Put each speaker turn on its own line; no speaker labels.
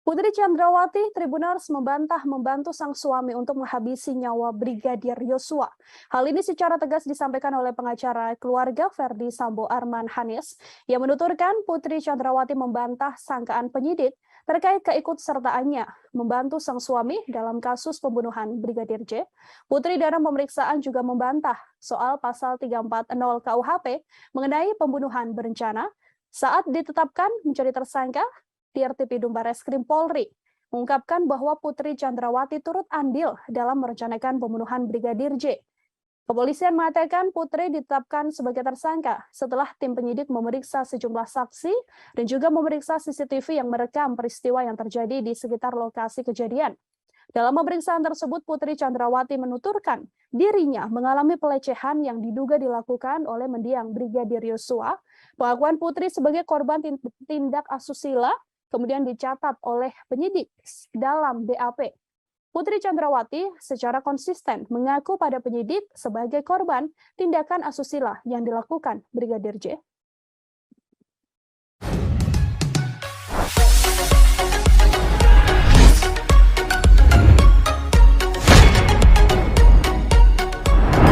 Putri Chandrawati Tribuners membantah membantu sang suami untuk menghabisi nyawa Brigadir Yosua. Hal ini secara tegas disampaikan oleh pengacara keluarga Verdi Sambo Arman Hanis yang menuturkan Putri Chandrawati membantah sangkaan penyidik terkait keikutsertaannya membantu sang suami dalam kasus pembunuhan Brigadir J. Putri dalam pemeriksaan juga membantah soal pasal 340 KUHP mengenai pembunuhan berencana saat ditetapkan menjadi tersangka. Dirtipidum Barreskrim Polri mengungkapkan bahwa Putri Chandrawati turut andil dalam merencanakan pembunuhan Brigadir J. Kepolisian mengatakan Putri ditetapkan sebagai tersangka setelah tim penyidik memeriksa sejumlah saksi dan juga memeriksa CCTV yang merekam peristiwa yang terjadi di sekitar lokasi kejadian. Dalam pemeriksaan tersebut, Putri Chandrawati menuturkan dirinya mengalami pelecehan yang diduga dilakukan oleh mendiang Brigadir Yosua. Pengakuan Putri sebagai korban tindak asusila kemudian dicatat oleh penyidik dalam BAP. Putri Chandrawati secara konsisten mengaku pada penyidik sebagai korban tindakan asusila yang dilakukan Brigadir J.